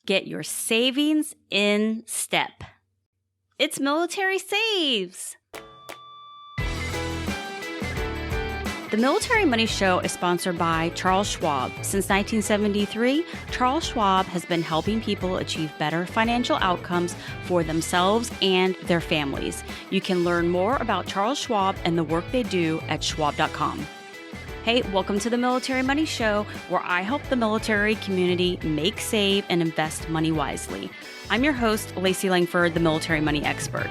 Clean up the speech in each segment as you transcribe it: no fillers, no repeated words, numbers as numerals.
Get your savings in step. It's Military Saves. The Military Money Show is sponsored by Charles Schwab. Since 1973, Charles Schwab has been helping people achieve better financial outcomes for themselves and their families. You can learn more about Charles Schwab and the work they do at schwab.com. Hey, welcome to the Military Money Show, where I help the military community make, save, and invest money wisely. I'm your host, Lacey Langford, the Military Money Expert.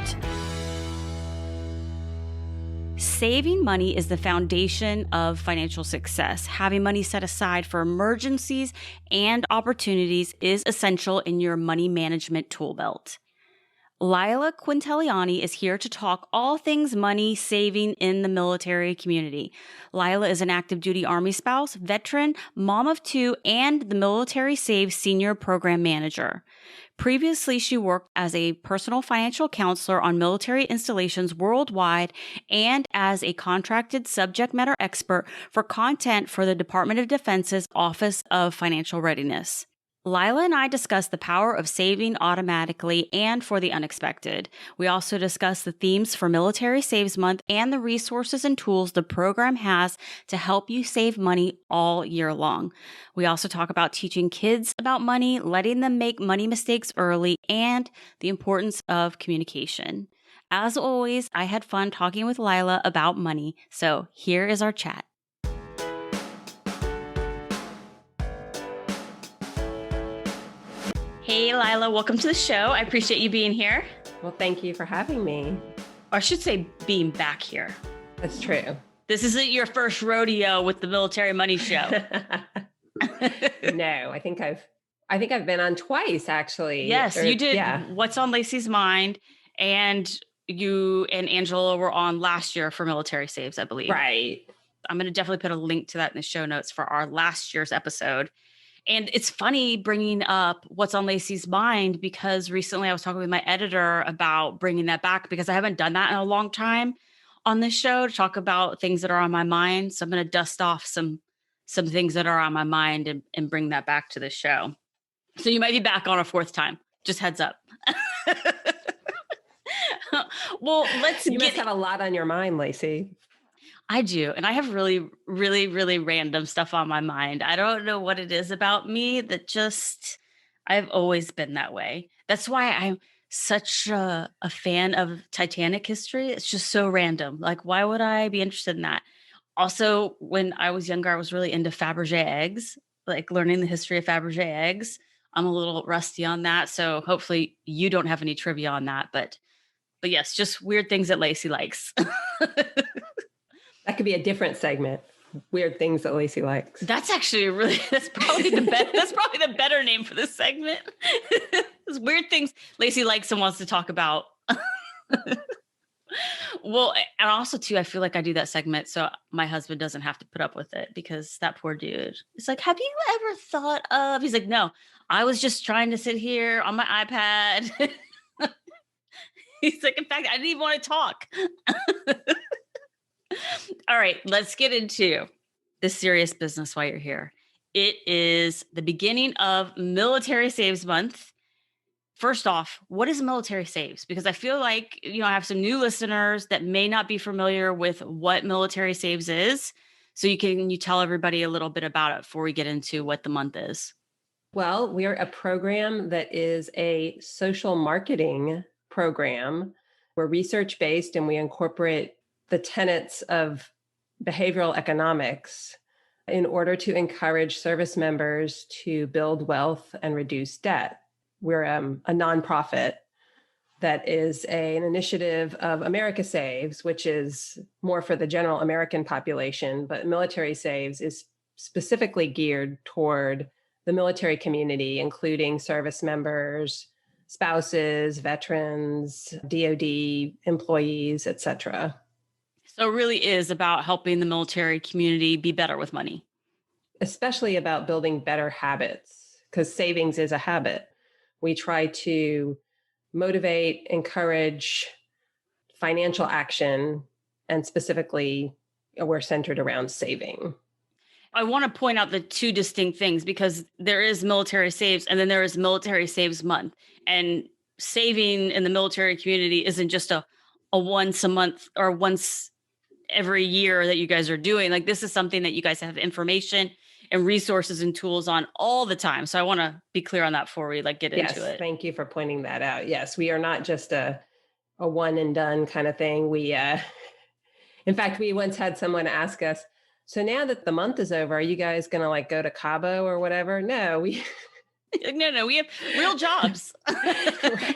Saving money is the foundation of financial success. Having money set aside for emergencies and opportunities is essential in your money management tool belt. Lila Quintiliani is here to talk all things money saving in the military community. Lila is an active duty Army spouse, veteran, mom of two, and the Military Saves Senior Program Manager. Previously, she worked as a personal financial counselor on military installations worldwide and as a contracted subject matter expert for content for the Department of Defense's Office of Financial Readiness. Lila and I discuss the power of saving automatically and for the unexpected. We also discuss the themes for Military Saves Month and the resources and tools the program has to help you save money all year long. We also talk about teaching kids about money, letting them make money mistakes early, and the importance of communication. As always, I had fun talking with Lila about money, so here is our chat. Hey, Lila, welcome to the show. I appreciate you being here. Well, thank you for having me. Or I should say being back here. That's true. This isn't your first rodeo with the Military Money Show. No, I think I've been on twice, actually. Yes, you did. Yeah. What's on Lacey's Mind, and you and Angela were on last year for Military Saves, I believe. Right. I'm going to definitely put a link to that in the show notes for our last year's episode. And it's funny bringing up what's on Lacey's mind, because recently I was talking with my editor about bringing that back, because I haven't done that in a long time on this show, to talk about things that are on my mind. So I'm going to dust off some things that are on my mind and bring that back to the show. So you might be back on a fourth time. Just heads up. Well, you must have a lot on your mind, Lacey. I do. And I have really, really, really random stuff on my mind. I don't know what it is about me that I've always been that way. That's why I'm such a fan of Titanic history. It's just so random. Like, why would I be interested in that? Also, when I was younger, I was really into Fabergé eggs, like learning the history of Fabergé eggs. I'm a little rusty on that. So hopefully you don't have any trivia on that. But yes, just weird things that Lacey likes. That could be a different segment. Weird things that Lacey likes. That's actually that's probably the better name for this segment. It's weird things Lacey likes and wants to talk about. Well, and also too, I feel like I do that segment so my husband doesn't have to put up with it, because that poor dude. It's like, have you ever thought of? He's like, no, I was just trying to sit here on my iPad. He's like, in fact, I didn't even want to talk. All right, let's get into the serious business while you're here. It is the beginning of Military Saves Month. First off, what is Military Saves? Because I feel like, I have some new listeners that may not be familiar with what Military Saves is. So you tell everybody a little bit about it before we get into what the month is. Well, we are a program that is a social marketing program. We're research-based, and we incorporate the tenets of behavioral economics in order to encourage service members to build wealth and reduce debt. We're a nonprofit that is an initiative of America Saves, which is more for the general American population, but Military Saves is specifically geared toward the military community, including service members, spouses, veterans, DoD employees, etc. So it really is about helping the military community be better with money. Especially about building better habits, because savings is a habit. We try to motivate, encourage financial action, and specifically, we're centered around saving. I want to point out the two distinct things because there is military saves and then there is military saves month. And saving in the military community isn't just a once a month or once every year that you guys are doing. Like this is something that you guys have information and resources and tools on all the time. So I want to be clear on that before we like get into Yes, it. thank you for pointing that out. Yes, we are not just a one and done kind of thing. In fact, we once had someone ask us, so now that the month is over, are you guys going to like go to Cabo or whatever? No, No, we have real jobs. right.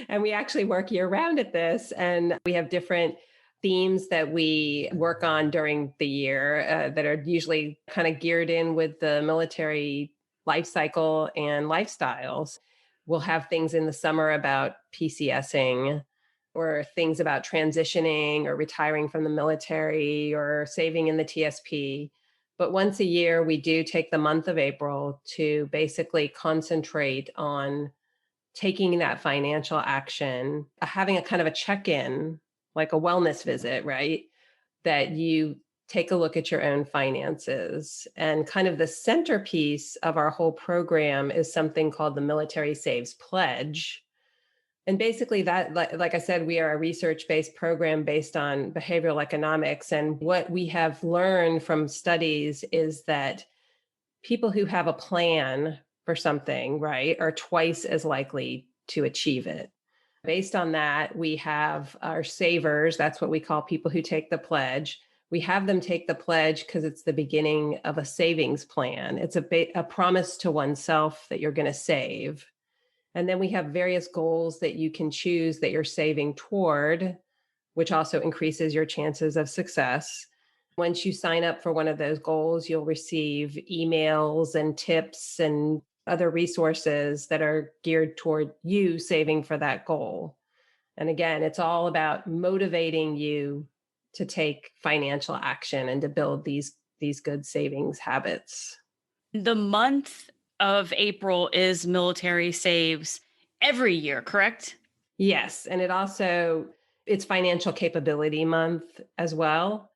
And we actually work year round at this. And we have different themes that we work on during the year that are usually kind of geared in with the military life cycle and lifestyles. We'll have things in the summer about PCSing or things about transitioning or retiring from the military or saving in the TSP. But once a year, we do take the month of April to basically concentrate on taking that financial action, having a kind of a check-in, like a wellness visit, right? That you take a look at your own finances. And kind of the centerpiece of our whole program is something called the Military Saves Pledge. And basically that, like I said, we are a research-based program based on behavioral economics. And what we have learned from studies is that people who have a plan for something, right, are twice as likely to achieve it. Based on that, we have our savers. That's what we call people who take the pledge. We have them take the pledge because it's the beginning of a savings plan. It's a promise to oneself that you're going to save. And then we have various goals that you can choose that you're saving toward, which also increases your chances of success. Once you sign up for one of those goals, you'll receive emails and tips and other resources that are geared toward you saving for that goal. And again, it's all about motivating you to take financial action and to build these good savings habits. The month of April is military saves every year, correct? Yes, and it's financial capability month as well.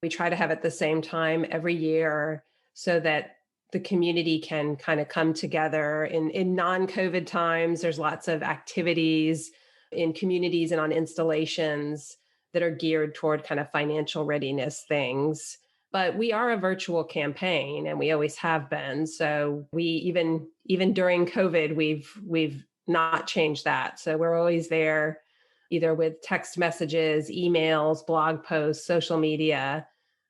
We try to have it the same time every year so that the community can kind of come together in non-COVID times. There's lots of activities in communities and on installations that are geared toward kind of financial readiness things. But we are a virtual campaign and we always have been. So we even during COVID, we've not changed that. So we're always there either with text messages, emails, blog posts, social media.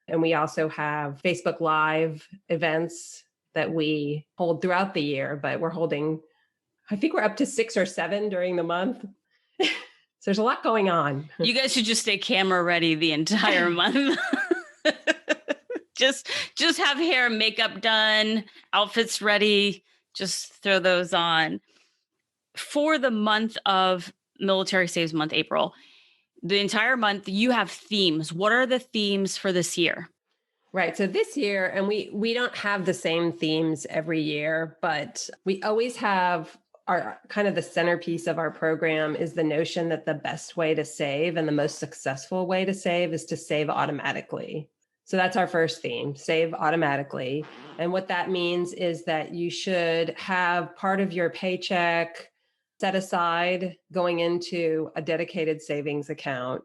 And we also have Facebook Live events that we hold throughout the year, but I think we're up to 6 or 7 during the month. So there's a lot going on. You guys should just stay camera ready the entire month. just have hair and makeup done, outfits ready, just throw those on. For the month of Military Saves Month, April, the entire month, you have themes. What are the themes for this year? Right. So this year, and we don't have the same themes every year, but we always have our kind of the centerpiece of our program is the notion that the best way to save and the most successful way to save is to save automatically. So that's our first theme, save automatically. And what that means is that you should have part of your paycheck set aside going into a dedicated savings account.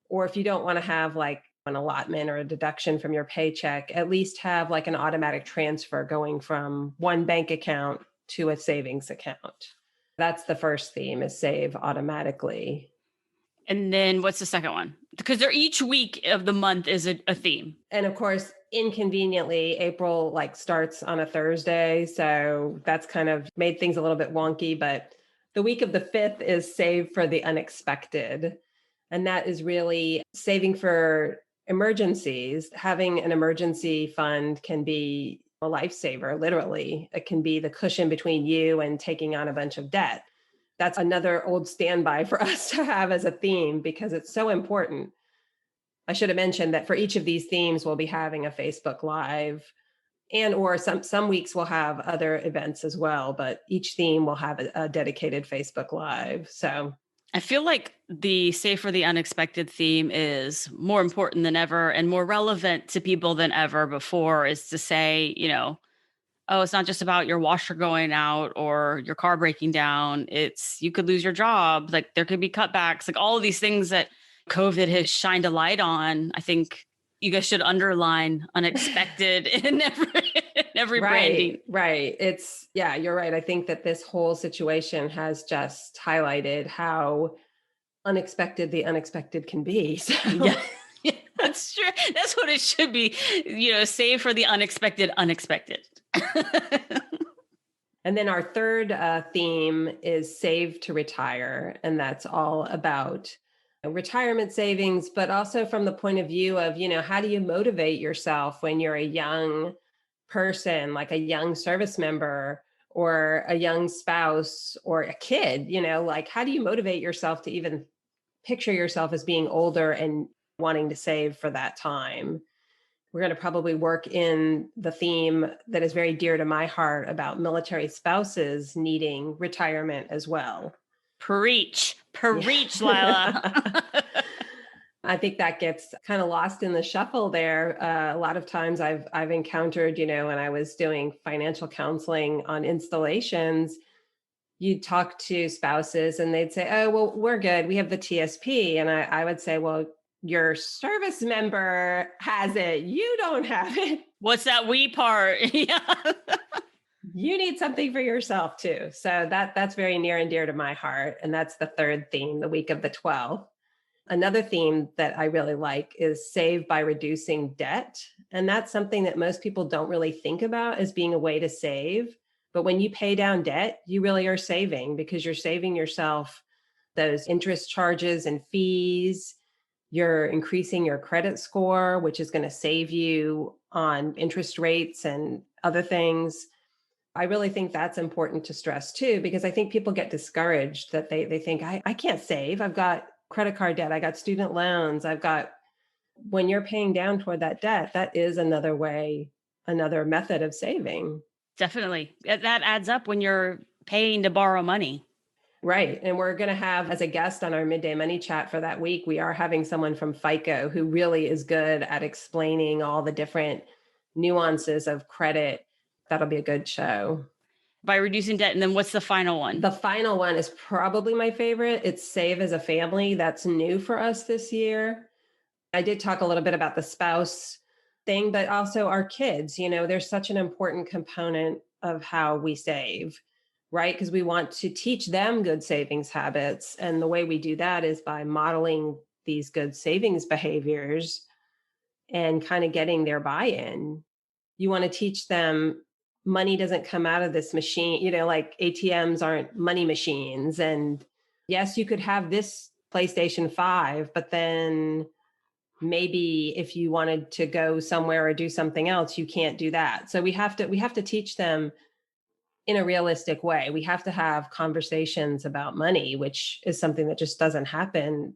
Or if you don't want to have like an allotment or a deduction from your paycheck, at least have like an automatic transfer going from one bank account to a savings account. That's the first theme, is save automatically. And then what's the second one? Because they're each week of the month is a theme. And of course, inconveniently, April like starts on a Thursday. So that's kind of made things a little bit wonky, but the week of the 5th is save for the unexpected. And that is really saving for emergencies. Having an emergency fund can be a lifesaver, literally. It can be the cushion between you and taking on a bunch of debt. That's another old standby for us to have as a theme because it's so important. I should have mentioned that for each of these themes, we'll be having a Facebook Live and or some weeks we'll have other events as well, but each theme will have a dedicated Facebook Live. So I feel like the save for the unexpected theme is more important than ever and more relevant to people than ever before, is to say, oh, it's not just about your washer going out or your car breaking down. It's you could lose your job. Like there could be cutbacks, like all of these things that COVID has shined a light on. I think you guys should underline unexpected in every branding. Right, right. Yeah, you're right. I think that this whole situation has just highlighted how unexpected the unexpected can be. Yeah. So, Yeah, that's true. That's what it should be. Save for the unexpected, unexpected. and then our third theme is save to retire. And that's all about retirement savings, but also from the point of view of, how do you motivate yourself when you're a young person, like a young service member or a young spouse or a kid, like how do you motivate yourself to even picture yourself as being older and wanting to save for that time? We're going to probably work in the theme that is very dear to my heart about military spouses needing retirement as well. Preach, preach, Lila. Yeah. I think that gets kind of lost in the shuffle there. A lot of times I've encountered, when I was doing financial counseling on installations, you'd talk to spouses and they'd say, oh, well, we're good. We have the TSP. And I would say, well, your service member has it. You don't have it. What's that we part? Yeah. You need something for yourself too. So that's very near and dear to my heart. And that's the third theme, the week of the 12th. Another theme that I really like is save by reducing debt. And that's something that most people don't really think about as being a way to save. But when you pay down debt, you really are saving because you're saving yourself those interest charges and fees. You're increasing your credit score, which is going to save you on interest rates and other things. I really think that's important to stress too, because I think people get discouraged that they think, I can't save. I've got credit card debt. I got student loans. When you're paying down toward that debt, that is another way, another method of saving. Definitely. That adds up when you're paying to borrow money. Right. And we're going to have as a guest on our midday money chat for that week, we are having someone from FICO who really is good at explaining all the different nuances of credit. That'll be a good show. By reducing debt. And then what's the final one? The final one is probably my favorite. It's save as a family. That's new for us this year. I did talk a little bit about the spouse thing, but also our kids. There's such an important component of how we save, right? Because we want to teach them good savings habits. And the way we do that is by modeling these good savings behaviors and kind of getting their buy-in. You want to teach them money doesn't come out of this machine, like ATMs aren't money machines. And yes, you could have this PlayStation 5, but then maybe if you wanted to go somewhere or do something else, you can't do that. So we have to teach them in a realistic way. We have to have conversations about money, which is something that just doesn't happen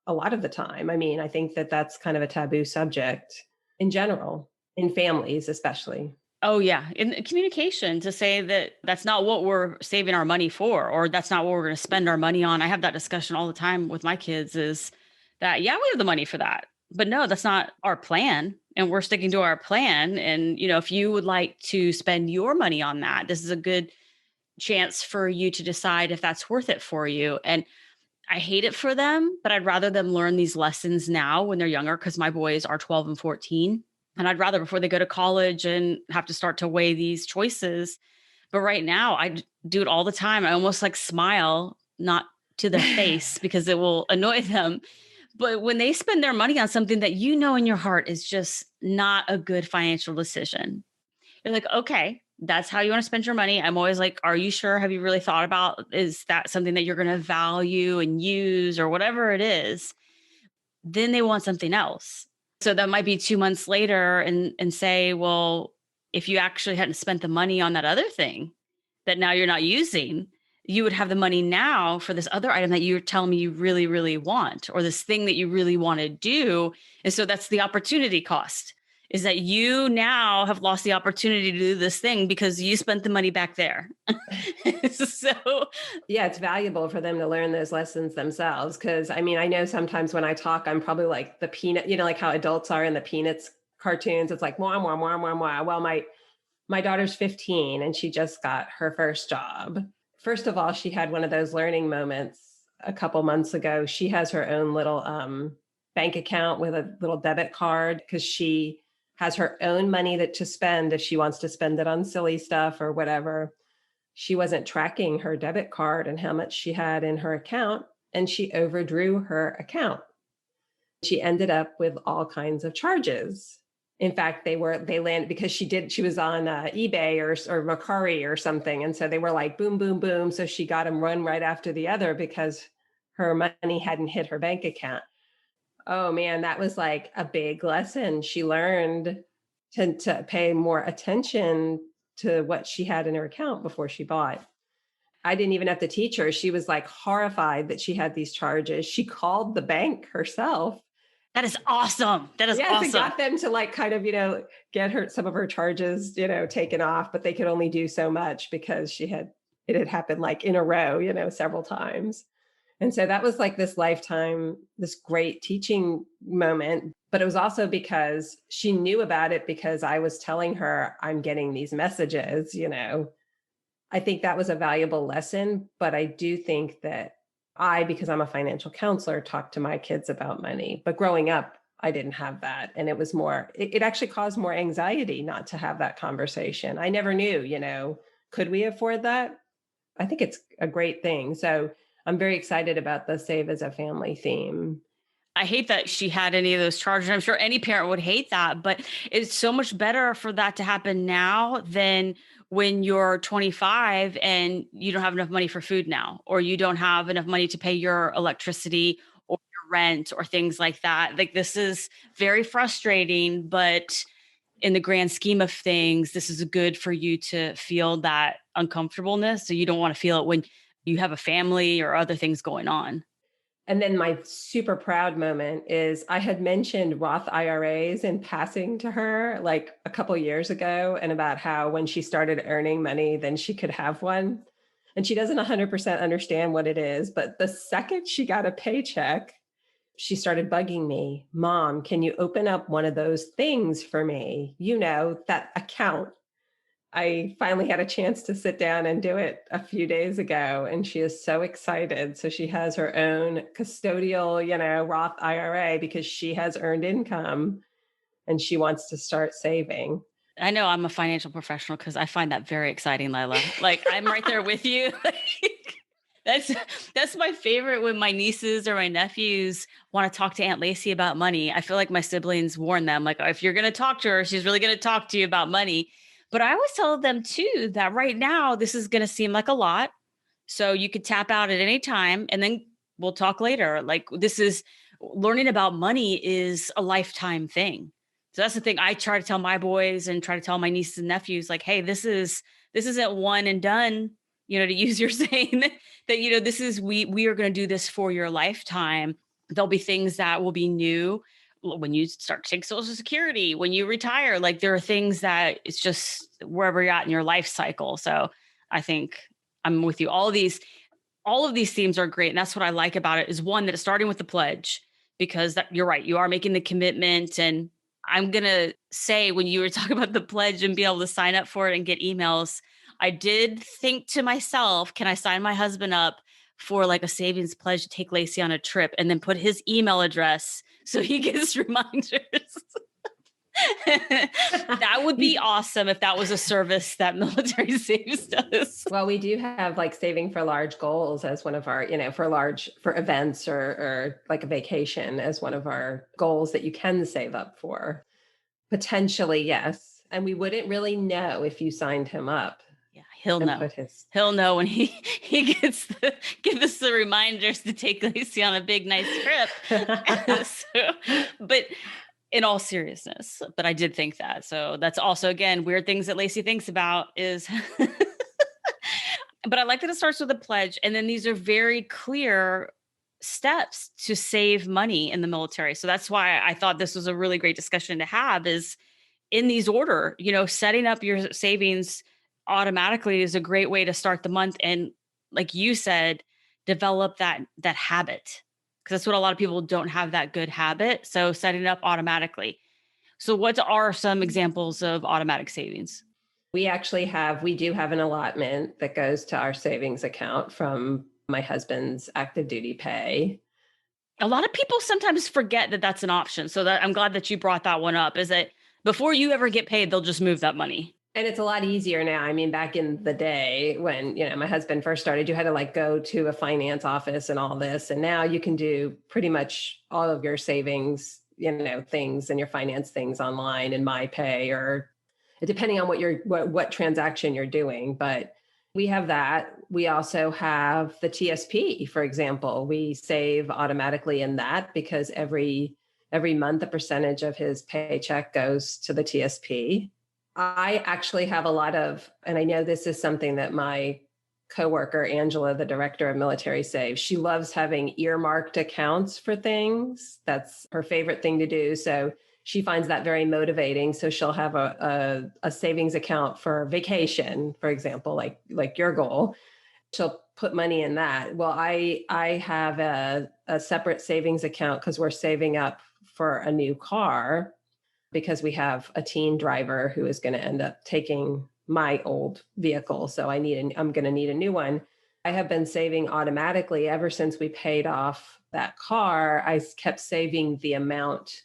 a lot of the time. I mean, I think that that's kind of a taboo subject in general, in families especially. Oh, yeah. In communication, to say that that's not what we're saving our money for, or that's not what we're going to spend our money on. I have that discussion all the time with my kids is that, yeah, we have the money for that. But no, that's not our plan. And we're sticking to our plan. And, if you would like to spend your money on that, this is a good chance for you to decide if that's worth it for you. And I hate it for them, but I'd rather them learn these lessons now when they're younger, because my boys are 12 and 14. And I'd rather before they go to college and have to start to weigh these choices. But right now I do it all the time. I almost like smile, not to their face because it will annoy them. But when they spend their money on something that in your heart is just not a good financial decision, you're like, okay, that's how you want to spend your money. I'm always like, are you sure? Have you really thought about, is that something that you're going to value and use or whatever it is? Then they want something else. So that might be 2 months later and say, well, if you actually hadn't spent the money on that other thing that now you're not using, you would have the money now for this other item that you're telling me you really, really want, or this thing that you really want to do. And so that's the opportunity cost, is that you now have lost the opportunity to do this thing because you spent the money back there. So Yeah, it's valuable for them to learn those lessons themselves. Cause I mean, I know sometimes when I talk, I'm probably like the peanut, like how adults are in the Peanuts cartoons. It's like, wah, wah, wah, wah, wah. Well, my daughter's 15 and she just got her first job. First of all, she had one of those learning moments a couple months ago. She has her own little bank account with a little debit card because she has her own money to spend if she wants to spend it on silly stuff or whatever. She wasn't tracking her debit card and how much she had in her account, and she overdrew her account. She ended up with all kinds of charges. In fact, they landed because she was on eBay or Mercari or something. And so they were like, boom, boom, boom. So she got them one right after the other because her money hadn't hit her bank account. Oh man, that was like a big lesson. She learned to pay more attention to what she had in her account before she bought. I didn't even have to teach her. She was like horrified that she had these charges. She called the bank herself. that is awesome. That is Yes, awesome. it got them to like kind of, get her some of her charges, taken off, but they could only do so much because it had happened like in a row, several times. And so that was like this great teaching moment. But it was also because she knew about it because I was telling her I'm getting these messages. I think that was a valuable lesson. But I do think that because I'm a financial counselor, talk to my kids about money. But growing up, I didn't have that. And it was it actually caused more anxiety not to have that conversation. I never knew, could we afford that? I think it's a great thing. So I'm very excited about the Save as a Family theme. I hate that she had any of those charges. I'm sure any parent would hate that, but it's so much better for that to happen now than when you're 25 and you don't have enough money for food now, or you don't have enough money to pay your electricity or your rent or things like that. Like, this is very frustrating, but in the grand scheme of things, this is good for you to feel that uncomfortableness. So you don't want to feel it when you have a family or other things going on. And then my super proud moment is I had mentioned Roth IRAs in passing to her like a couple years ago, and about how when she started earning money, then she could have one. And she doesn't 100% understand what it is. But the second she got a paycheck, she started bugging me. Mom, can you open up one of those things for me? That account. I finally had a chance to sit down and do it a few days ago, and she is so excited. So she has her own custodial, Roth IRA because she has earned income and she wants to start saving. I know I'm a financial professional because I find that very exciting, Lila. Like, I'm right there with you. That's my favorite when my nieces or my nephews want to talk to Aunt Lacey about money. I feel like my siblings warn them, like, if you're going to talk to her, she's really going to talk to you about money. But I always tell them too that right now this is going to seem like a lot. So you could tap out at any time and then we'll talk later. Like, this is learning about money is a lifetime thing. So that's the thing I try to tell my boys and try to tell my nieces and nephews, like, hey, this isn't one and done, to use your saying that, this is, we are going to do this for your lifetime. There'll be things that will be new when you start to take Social Security, when you retire. Like, there are things that it's just wherever you're at in your life cycle. So I think I'm with you. All of these themes are great. And that's what I like about it, is one, that it's starting with the pledge, because you're right. You are making the commitment. And I'm going to say, when you were talking about the pledge and being able to sign up for it and get emails, I did think to myself, can I sign my husband up for like a savings pledge to take Lacey on a trip and then put his email address so he gets reminders? That would be awesome if that was a service that Military Saves does. Well, we do have like saving for large goals as one of our, for events or like a vacation as one of our goals that you can save up for. Potentially, yes. And we wouldn't really know if you signed him up. Yeah, he'll know. He'll know when he give us the reminders to take Lacey on a big, nice trip. But in all seriousness, but I did think that. So that's also, again, weird things that Lacey thinks about is, but I like that it starts with a pledge. And then these are very clear steps to save money in the military. So that's why I thought this was a really great discussion to have, is in these order, setting up your savings automatically is a great way to start the month. And like you said, develop that habit, because that's what a lot of people don't have, that good habit. So setting it up automatically. So what are some examples of automatic savings? We do have an allotment that goes to our savings account from my husband's active duty pay. A lot of people sometimes forget that that's an option. So that I'm glad that you brought that one up, is that before you ever get paid, they'll just move that money. And it's a lot easier now. I mean, back in the day when, my husband first started, you had to like go to a finance office and all this. And now you can do pretty much all of your savings, things and your finance things online in MyPay, or depending on what transaction you're doing. But we have that. We also have the TSP, for example. We save automatically in that because every month a percentage of his paycheck goes to the TSP. I actually have a lot of, and I know this is something that my coworker, Angela, the director of military saves, she loves having earmarked accounts for things. That's her favorite thing to do. So she finds that very motivating. So she'll have a savings account for vacation, for example, like your goal. She'll put money in that. Well, I have a separate savings account because we're saving up for a new car, because we have a teen driver who is going to end up taking my old vehicle. So I'm going to need a new one. I have been saving automatically ever since we paid off that car. I kept saving the amount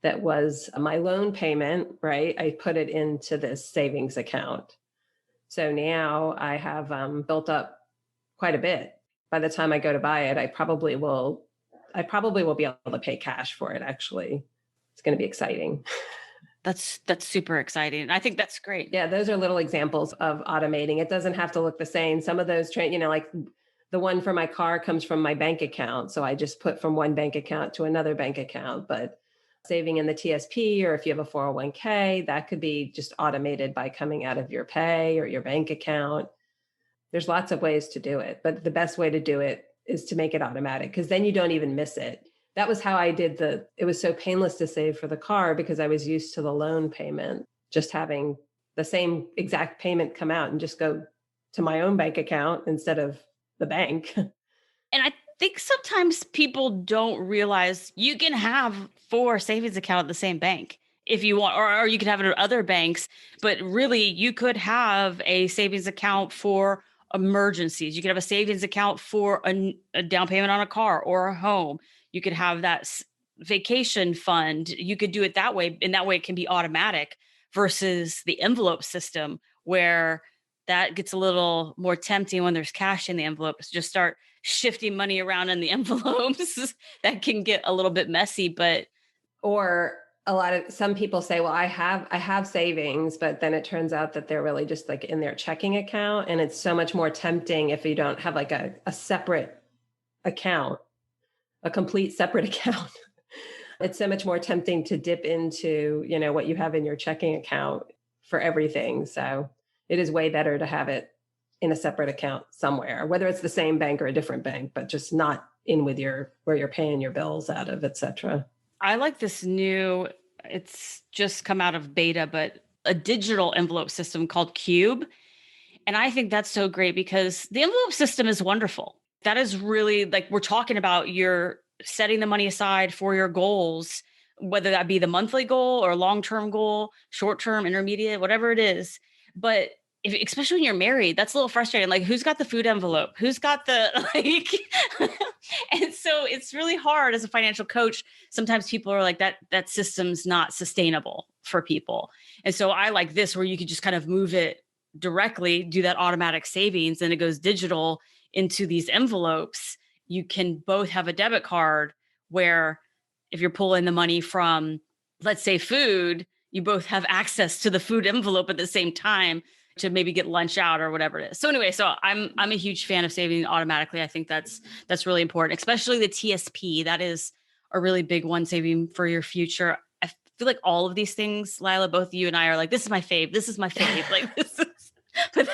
that was my loan payment, right? I put it into this savings account. So now I have built up quite a bit. By the time I go to buy it, I probably will be able to pay cash for it, actually. It's going to be exciting. That's super exciting. I think that's great. Yeah, those are little examples of automating. It doesn't have to look the same. Some of those, like the one for my car comes from my bank account. So I just put from one bank account to another bank account. But saving in the TSP, or if you have a 401k, that could be just automated by coming out of your pay or your bank account. There's lots of ways to do it. But the best way to do it is to make it automatic, because then you don't even miss it. That was how I did it was so painless to save for the car, because I was used to the loan payment, just having the same exact payment come out and just go to my own bank account instead of the bank. And I think sometimes people don't realize you can have 4 savings accounts at the same bank if you want, or you could have it at other banks, but really you could have a savings account for emergencies. You could have a savings account for a down payment on a car or a home. You could have that vacation fund. You could do it that way. And that way it can be automatic, versus the envelope system, where that gets a little more tempting when there's cash in the envelopes. Just start shifting money around in the envelopes. That can get a little bit messy, but. Or some people say, well, I have savings, but then it turns out that they're really just like in their checking account. And it's so much more tempting if you don't have like a separate account, a complete separate account. It's so much more tempting to dip into, what you have in your checking account for everything. So it is way better to have it in a separate account somewhere, whether it's the same bank or a different bank, but just not in with where you're paying your bills out of, et cetera. I like this it's just come out of beta, but a digital envelope system called Cube. And I think that's so great, because the envelope system is wonderful. That is really, like, we're talking about, you're setting the money aside for your goals, whether that be the monthly goal or long-term goal, short-term, intermediate, whatever it is. But especially when you're married, that's a little frustrating. Like, who's got the food envelope? Who's got the, and so it's really hard as a financial coach. Sometimes people are like, that system's not sustainable for people. And so I like this, where you could just kind of move it directly, do that automatic savings, and it goes digital into these envelopes. You can both have a debit card where if you're pulling the money from, let's say, food, you both have access to the food envelope at the same time to maybe get lunch out or whatever it is. So anyway, I'm a huge fan of saving automatically. I think that's really important, especially the TSP. That is a really big one, saving for your future. I feel like all of these things, Lila, both you and I are like, this is my fave. This is my fave. Like, this is, but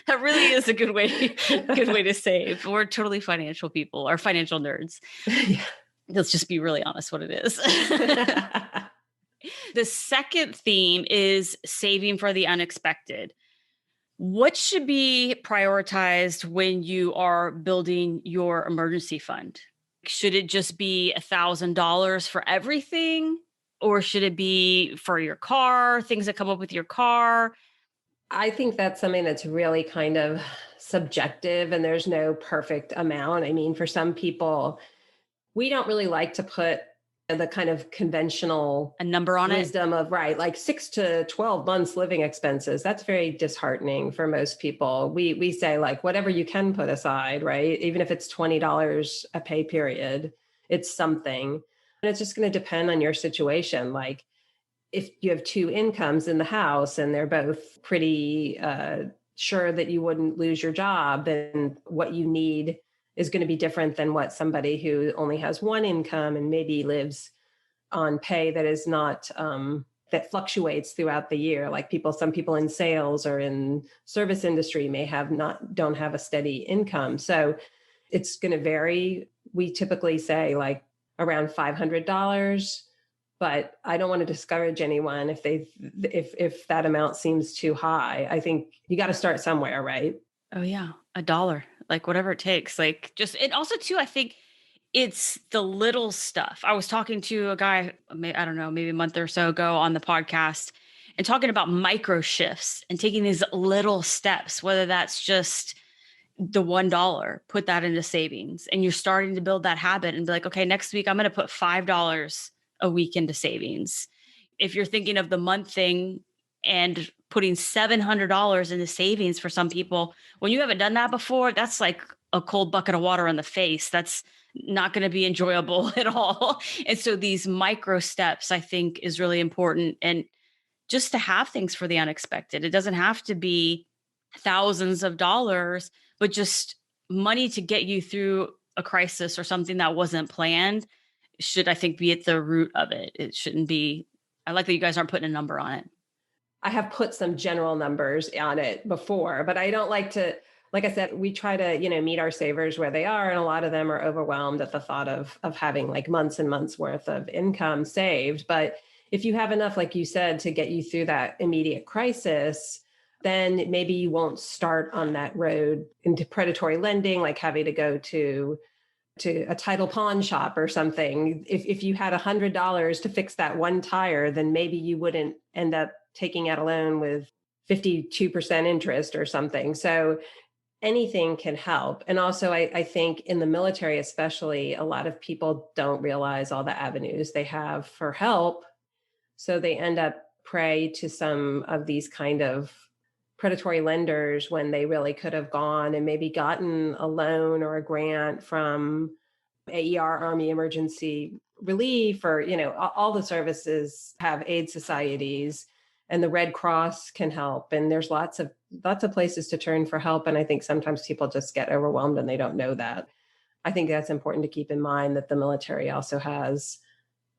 that really is a good way to save. We're totally financial people, or financial nerds. Yeah. Let's just be really honest what it is. The second theme is saving for the unexpected. What should be prioritized when you are building your emergency fund? Should it just be $1,000 for everything? Or should it be for your car, things that come up with your car? I think that's something that's really kind of subjective and there's no perfect amount. I mean, for some people, we don't really like to put the kind of conventional A number on it? wisdom of, right, like 6 to 12 months living expenses. That's very disheartening for most people. We say like whatever you can put aside, right? Even if it's $20 a pay period, it's something. And it's just going to depend on your situation. Like if you have two incomes in the house and they're both pretty sure that you wouldn't lose your job, then what you need is going to be different than what somebody who only has one income and maybe lives on pay that is not that fluctuates throughout the year. Like some people in sales or in service industry don't have a steady income. So it's going to vary. We typically say like around $500, but I don't want to discourage anyone if that amount seems too high. I think you got to start somewhere, right? Oh yeah, $1, like whatever it takes. Like just, and also too, I think it's the little stuff. I was talking to a guy, I don't know, maybe a month or so ago on the podcast and talking about micro shifts and taking these little steps, whether that's just the $1, put that into savings. And you're starting to build that habit and be like, okay, next week I'm going to put $5 a week into savings. If you're thinking of the month thing and putting $700 into savings for some people, when you haven't done that before, that's like a cold bucket of water on the face. That's not going to be enjoyable at all. And so these micro steps, I think, is really important. And just to have things for the unexpected. It doesn't have to be thousands of dollars, but just money to get you through a crisis or something that wasn't planned should, I think, be at the root of it. It shouldn't be. I like that you guys aren't putting a number on it. I have put some general numbers on it before, but I don't like to, like I said, we try to, meet our savers where they are. And a lot of them are overwhelmed at the thought of having like months and months worth of income saved. But if you have enough, like you said, to get you through that immediate crisis, then maybe you won't start on that road into predatory lending, like having to go to a title pawn shop or something. If you had $100 to fix that one tire, then maybe you wouldn't end up taking out a loan with 52% interest or something. So anything can help. And also, I think in the military, especially, a lot of people don't realize all the avenues they have for help. So they end up prey to some of these kind of predatory lenders when they really could have gone and maybe gotten a loan or a grant from AER, Army Emergency Relief, or, all the services have aid societies, and the Red Cross can help. And there's lots of places to turn for help. And I think sometimes people just get overwhelmed and they don't know that. I think that's important to keep in mind, that the military also has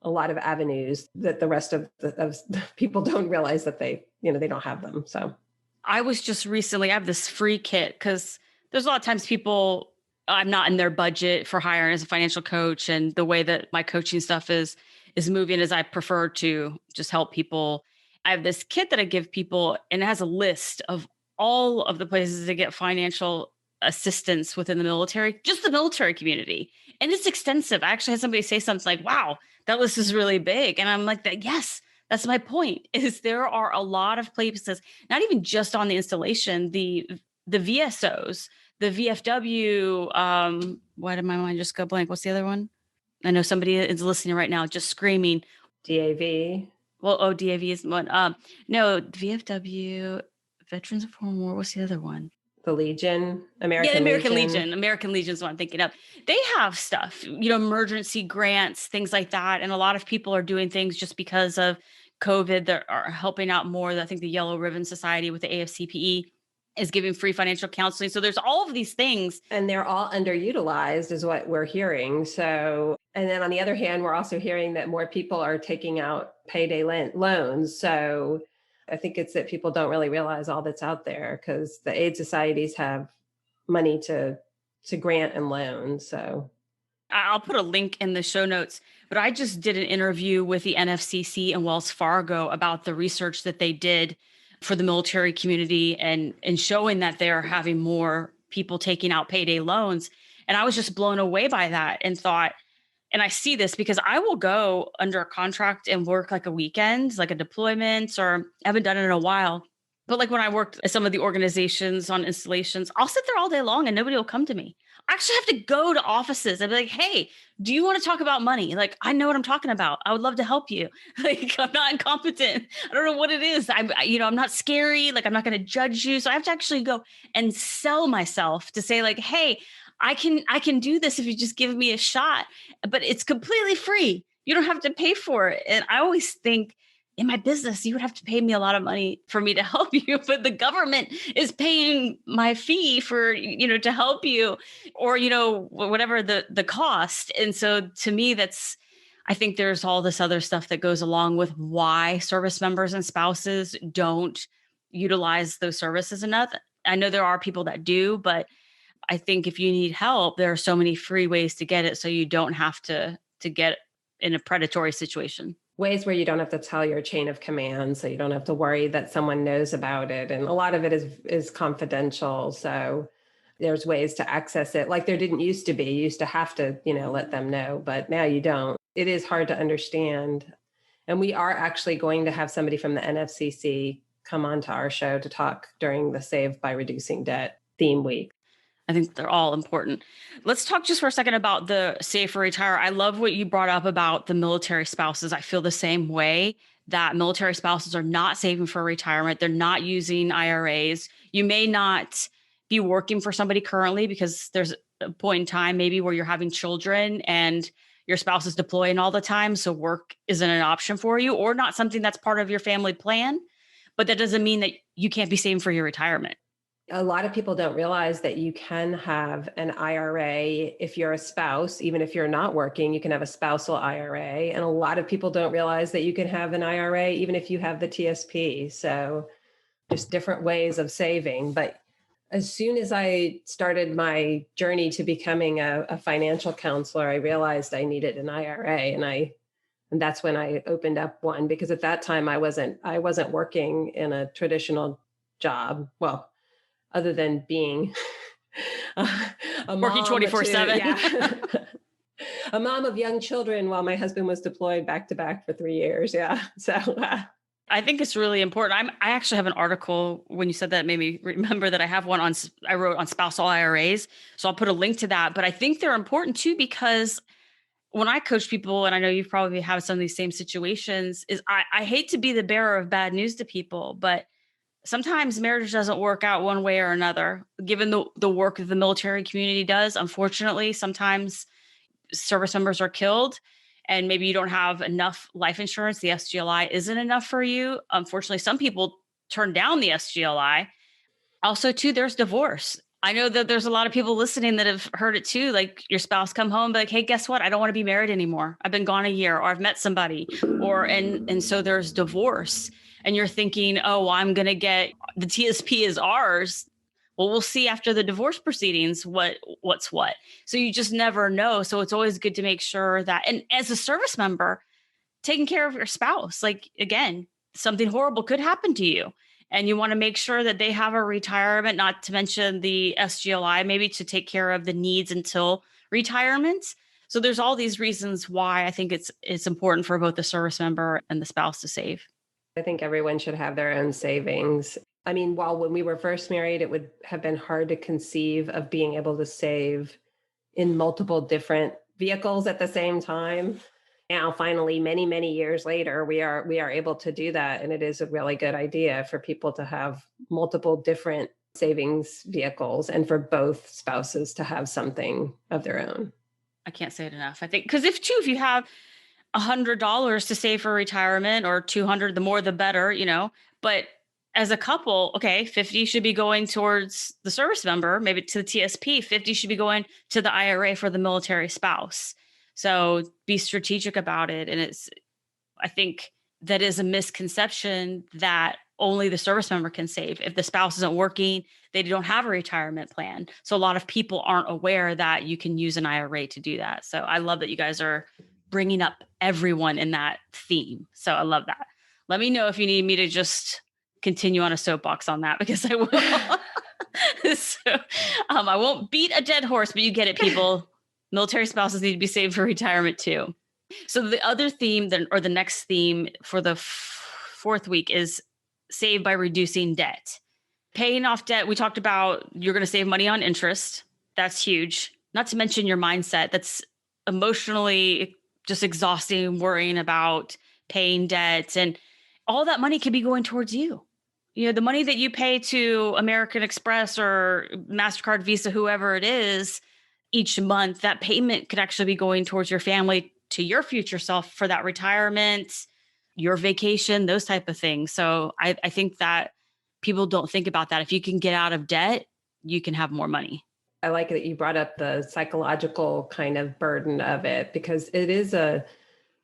a lot of avenues that the rest of the people don't realize that they don't have them. So I was just recently, I have this free kit because there's a lot of times people, I'm not in their budget for hiring as a financial coach. And the way that my coaching stuff is moving is I prefer to just help people. I have this kit that I give people, and it has a list of all of the places to get financial assistance within the military, just the military community. And it's extensive. I actually had somebody say something like, wow, that list is really big. And I'm like, yes, that's my point, is there are a lot of places, not even just on the installation, the VSOs, the VFW, why did my mind just go blank? What's the other one? I know somebody is listening right now, just screaming. DAV. Well, DAV is one. No, VFW, Veterans of Foreign War. What's the other one? The Legion, Yeah, the American Legion. American Legion is what I'm thinking of. They have stuff, emergency grants, things like that. And a lot of people are doing things just because of COVID that are helping out more. I think the Yellow Ribbon Society with the AFCPE is giving free financial counseling. So there's all of these things. And they're all underutilized is what we're hearing. So, and then on the other hand, we're also hearing that more people are taking out payday loans. So I think it's that people don't really realize all that's out there, because the aid societies have money to grant and loan. So I'll put a link in the show notes, but I just did an interview with the NFCC and Wells Fargo about the research that they did for the military community and showing that they're having more people taking out payday loans. And I was just blown away by that and thought, and I see this because I will go under a contract and work like a weekend, like a deployment, or I haven't done it in a while. But like when I worked at some of the organizations on installations, I'll sit there all day long and nobody will come to me. I actually have to go to offices and be like, hey, do you want to talk about money? Like, I know what I'm talking about. I would love to help you. Like, I'm not incompetent. I don't know what it is. I'm not scary. Like, I'm not going to judge you. So I have to actually go and sell myself to say like, hey, I can do this if you just give me a shot, but it's completely free. You don't have to pay for it. And I always think in my business, you would have to pay me a lot of money for me to help you, but the government is paying my fee for, to help you or, whatever the cost. And so to me, I think there's all this other stuff that goes along with why service members and spouses don't utilize those services enough. I know there are people that do, but I think if you need help, there are so many free ways to get it. So you don't have to get in a predatory situation. Ways where you don't have to tell your chain of command, so you don't have to worry that someone knows about it. And a lot of it is confidential. So there's ways to access it like there didn't used to be. You used to have to, let them know, but now you don't. It is hard to understand. And we are actually going to have somebody from the NFCC come on to our show to talk during the Save by Reducing Debt theme week. I think they're all important. Let's talk just for a second about the Save for Retire. I love what you brought up about the military spouses. I feel the same way that military spouses are not saving for retirement. They're not using IRAs. You may not be working for somebody currently because there's a point in time maybe where you're having children and your spouse is deploying all the time. So work isn't an option for you or not something that's part of your family plan. But that doesn't mean that you can't be saving for your retirement. A lot of people don't realize that you can have an IRA if you're a spouse. Even if you're not working, you can have a spousal IRA. And a lot of people don't realize that you can have an IRA even if you have the TSP. So just different ways of saving. But as soon as I started my journey to becoming a financial counselor, I realized I needed an IRA. And that's when I opened up one, because at that time I wasn't working in a traditional job. Well, other than being a mom, working 24/7. Yeah. A mom of young children while my husband was deployed back to back for 3 years. Yeah. So I think it's really important. I actually have an article when you said that made me remember that I have one I wrote on spousal IRAs. So I'll put a link to that. But I think they're important too, because when I coach people, and I know you've probably had some of these same situations, is I hate to be the bearer of bad news to people, but sometimes marriage doesn't work out one way or another, given the work that the military community does. Unfortunately, sometimes service members are killed and maybe you don't have enough life insurance. The SGLI isn't enough for you. Unfortunately, some people turn down the SGLI. Also, too, there's divorce. I know that there's a lot of people listening that have heard it too. Like your spouse come home, be like, hey, guess what? I don't want to be married anymore. I've been gone a year, or I've met somebody, and so there's divorce. And you're thinking, oh, well, I'm going to get the TSP is ours. Well, we'll see after the divorce proceedings what's what. So you just never know. So it's always good to make sure that, and as a service member, taking care of your spouse, like again, something horrible could happen to you. And you want to make sure that they have a retirement, not to mention the SGLI, maybe to take care of the needs until retirement. So there's all these reasons why I think it's important for both the service member and the spouse to save. I think everyone should have their own savings. I mean, while when we were first married, it would have been hard to conceive of being able to save in multiple different vehicles at the same time. Now, finally, many, many years later, we are able to do that. And it is a really good idea for people to have multiple different savings vehicles and for both spouses to have something of their own. I can't say it enough. I think because if you have $100 to save for retirement, or 200, the more the better, but as a couple, okay, 50 should be going towards the service member, maybe to the TSP, 50 should be going to the IRA for the military spouse. So be strategic about it. And I think that is a misconception that only the service member can save. If the spouse isn't working, they don't have a retirement plan. So a lot of people aren't aware that you can use an IRA to do that. So I love that you guys are bringing up everyone in that theme. So I love that. Let me know if you need me to just continue on a soapbox on that, because I will. So I won't beat a dead horse, but you get it, people. Military spouses need to be saved for retirement too. So the other theme, or the next theme for the fourth week, is save by reducing debt. Paying off debt, we talked about you're going to save money on interest. That's huge. Not to mention your mindset. That's emotionally just exhausting, worrying about paying debt. And all that money could be going towards you. You know, the money that you pay to American Express or MasterCard, Visa, whoever it is, each month, that payment could actually be going towards your family, to your future self, for that retirement, your vacation, those type of things. So I think that people don't think about that. If you can get out of debt, you can have more money. I like that you brought up the psychological kind of burden of it, because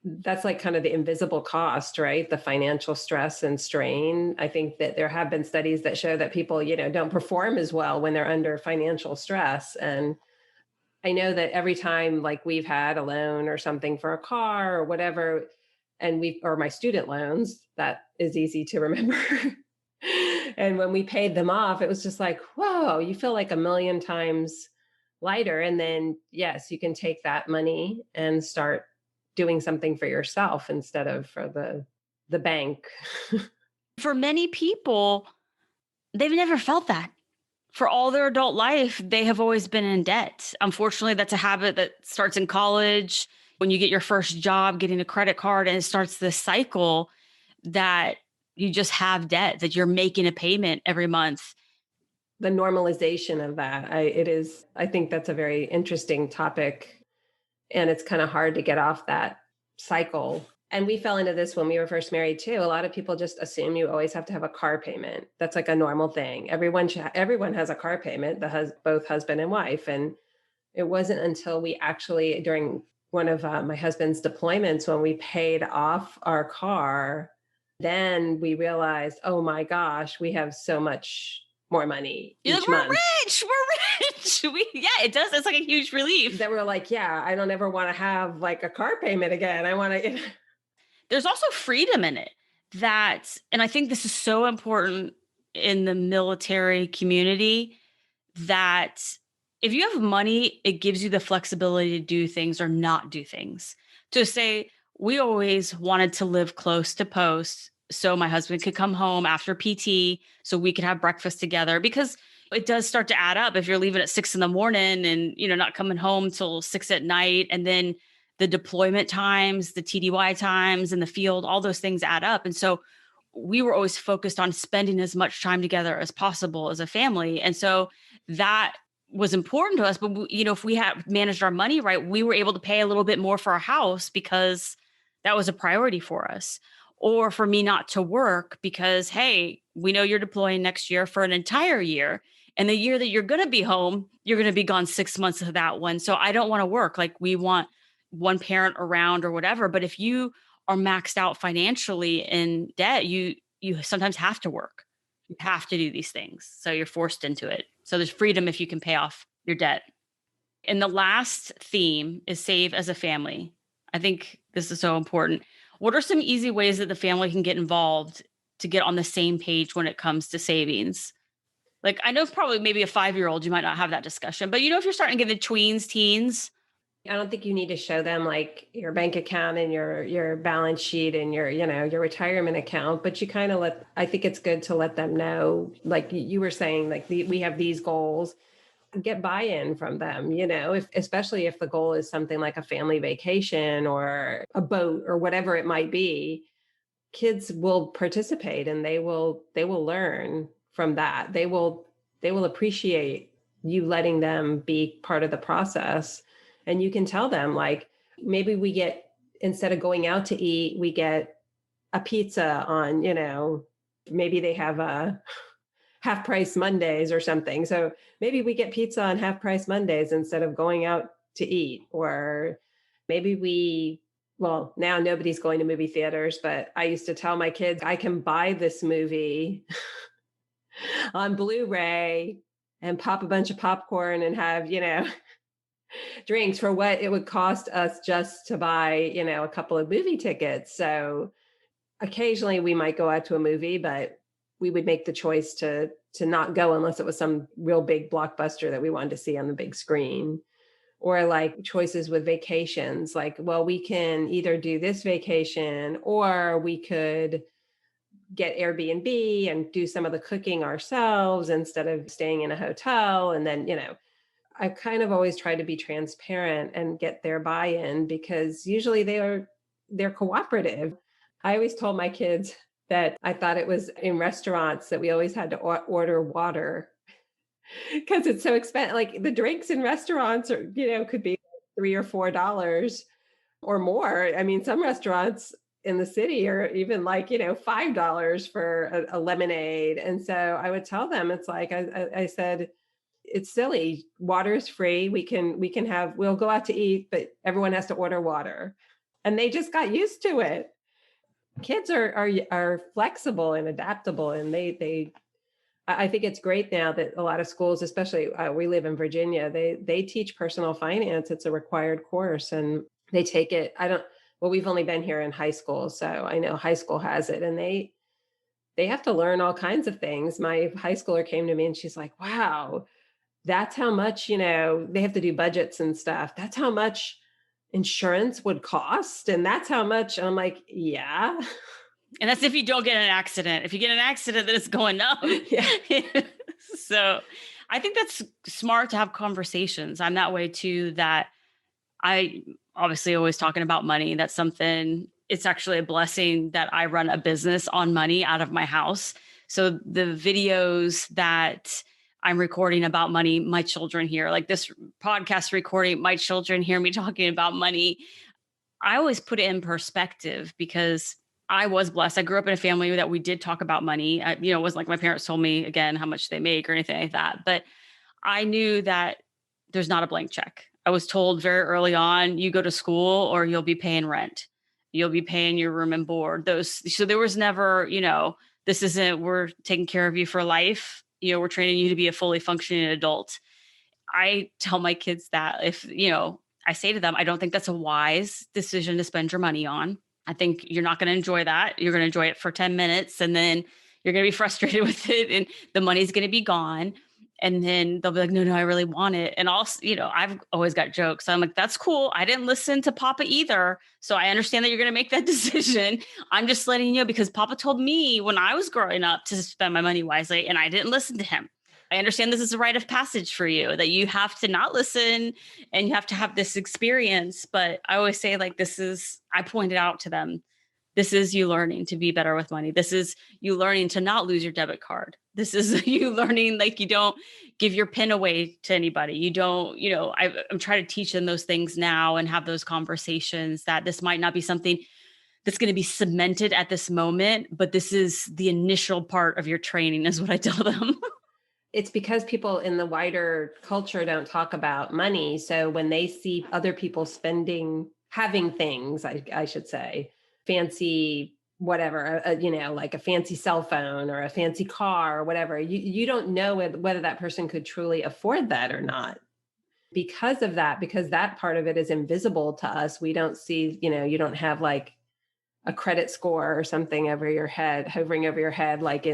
that's like kind of the invisible cost, right? The financial stress and strain. I think that there have been studies that show that people, don't perform as well when they're under financial stress. And I know that every time like we've had a loan or something for a car or whatever, or my student loans, that is easy to remember. And when we paid them off, it was just like, whoa, you feel like a million times lighter. And then, yes, you can take that money and start doing something for yourself instead of for the bank. For many people, they've never felt that. For all their adult life, they have always been in debt. Unfortunately, that's a habit that starts in college, when you get your first job, getting a credit card, and it starts this cycle that you just have debt, that you're making a payment every month. The normalization of that, I think that's a very interesting topic, and it's kind of hard to get off that cycle. And we fell into this when we were first married too. A lot of people just assume you always have to have a car payment. That's like a normal thing. Everyone has a car payment, both husband and wife. And it wasn't until we actually, during one of my husband's deployments, when we paid off our car, then we realized, oh my gosh, we have so much more money each month. We're rich. Yeah, it does. It's like a huge relief. That we're like, yeah, I don't ever want to have like a car payment again. I want to. There's also freedom in it, and I think this is so important in the military community, that if you have money, it gives you the flexibility to do things or not do things. To say, we always wanted to live close to post so my husband could come home after PT so we could have breakfast together, because it does start to add up if you're leaving at 6 a.m. and, not coming home till 6 p.m. And then the deployment times, the TDY times in the field, all those things add up. And so we were always focused on spending as much time together as possible as a family. And so that was important to us. But, if we had managed our money right, we were able to pay a little bit more for our house because that was a priority for us. Or for me not to work because, hey, we know you're deploying next year for an entire year. And the year that you're going to be home, you're going to be gone 6 months of that one. So I don't want to work. Like, we want one parent around or whatever. But if you are maxed out financially in debt, you sometimes have to work. You have to do these things. So you're forced into it. So there's freedom if you can pay off your debt. And the last theme is save as a family. I think this is so important. What are some easy ways that the family can get involved to get on the same page when it comes to savings? Like, I know probably maybe a 5-year-old, you might not have that discussion, but if you're starting to get the tweens, teens. I don't think you need to show them like your bank account and your balance sheet and your retirement account, but you kind of I think it's good to let them know, like you were saying, like we have these goals, get buy-in from them, especially if the goal is something like a family vacation or a boat or whatever it might be. Kids will participate and they will learn from that. They will appreciate you letting them be part of the process. And you can tell them, like, maybe instead of going out to eat, we get a pizza on, maybe they have a half price Mondays or something. So maybe we get pizza on half price Mondays instead of going out to eat. Or maybe we Well, now nobody's going to movie theaters, but I used to tell my kids, I can buy this movie on Blu-ray and pop a bunch of popcorn and have, drinks for what it would cost us just to buy, a couple of movie tickets. So occasionally we might go out to a movie, but we would make the choice to not go unless it was some real big blockbuster that we wanted to see on the big screen. Or like choices with vacations, like, well, we can either do this vacation or we could get Airbnb and do some of the cooking ourselves instead of staying in a hotel. And then, I've kind of always tried to be transparent and get their buy-in because usually they're cooperative. I always told my kids that I thought it was in restaurants that we always had to order water because it's so expensive. Like the drinks in restaurants are, could be $3 or $4 or more. I mean, some restaurants in the city are even like, $5 for a lemonade. And so I would tell them, it's like, I said, it's silly. Water is free. We'll go out to eat, but everyone has to order water. And they just got used to it. Kids are flexible and adaptable, and I think it's great now that a lot of schools, especially we live in Virginia, they teach personal finance. It's a required course, and they take it. Well, we've only been here in high school, so I know high school has it, and they have to learn all kinds of things. My high schooler came to me and she's like, "Wow, that's how much, they have to do budgets and stuff. That's how much insurance would cost, and that's how much." And I'm like, "Yeah." And that's if you don't get an accident. If you get an accident, then it's going up. Yeah. So I think that's smart to have conversations. I'm that way too, that I obviously always talking about money. That's something, it's actually a blessing that I run a business on money out of my house. So the videos that I'm recording about money, my children hear, like this podcast recording, my children hear me talking about money. I always put it in perspective because I was blessed. I grew up in a family that we did talk about money. It wasn't like my parents told me again how much they make or anything like that. But I knew that there's not a blank check. I was told very early on, you go to school or you'll be paying rent. You'll be paying your room and board. So there was never, this isn't, we're taking care of you for life. We're training you to be a fully functioning adult. I tell my kids that I say to them, I don't think that's a wise decision to spend your money on. I think you're not going to enjoy that. You're going to enjoy it for 10 minutes and then you're going to be frustrated with it and the money's going to be gone. And then they'll be like, no, I really want it. And also, I've always got jokes. So I'm like, that's cool. I didn't listen to Papa either. So I understand that you're going to make that decision. I'm just letting you know because Papa told me when I was growing up to spend my money wisely and I didn't listen to him. I understand this is a rite of passage for you, that you have to not listen and you have to have this experience. But I always say I pointed out to them, this is you learning to be better with money. This is you learning to not lose your debit card. This is you learning, like, you don't give your PIN away to anybody. You don't, I'm trying to teach them those things now and have those conversations that this might not be something that's going to be cemented at this moment, but this is the initial part of your training is what I tell them. It's because people in the wider culture don't talk about money. So when they see other people having things, I should say, fancy, whatever, like a fancy cell phone or a fancy car or whatever, you don't know whether that person could truly afford that or not. Because of that, because that part of it is invisible to us, we don't see, you don't have like a credit score or something hovering over your head, like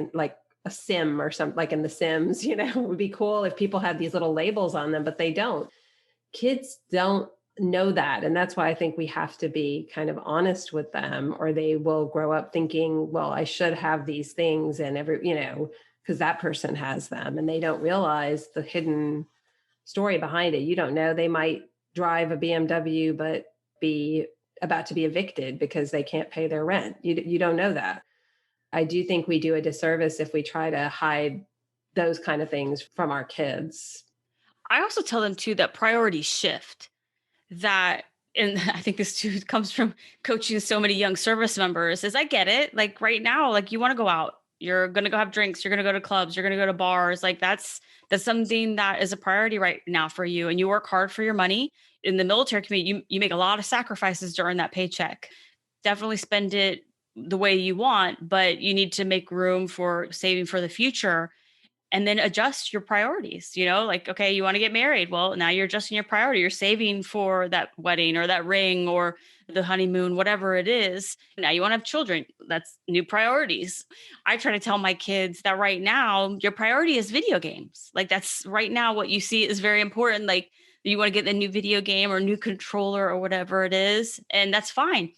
a sim or something, like in The Sims. It would be cool if people had these little labels on them, but they don't. Kids don't know that. And that's why I think we have to be kind of honest with them, or they will grow up thinking, well, I should have these things and because that person has them, and they don't realize the hidden story behind it. You don't know. They might drive a BMW, but be about to be evicted because they can't pay their rent. You don't know that. I do think we do a disservice if we try to hide those kind of things from our kids. I also tell them too that priorities shift. And I think this too comes from coaching so many young service members, is I get it. Like right now, like you want to go out You're going to go have drinks. You're going to go to clubs. You're going to go to bars. Like that's something that is a priority right now for you. And you work hard for your money. In the military community, you make a lot of sacrifices during that paycheck. Definitely spend it the way you want, but you need to make room for saving for the future and then adjust your priorities. Like, okay, you want to get married. Well, now you're adjusting your priority. You're saving for that wedding or that ring or the honeymoon, whatever it is. Now you want to have children. That's new priorities. I try to tell my kids that right now, your priority is video games. Like, that's right now what you see is very important. Like, you want to get the new video game or new controller or whatever it is. And that's fine.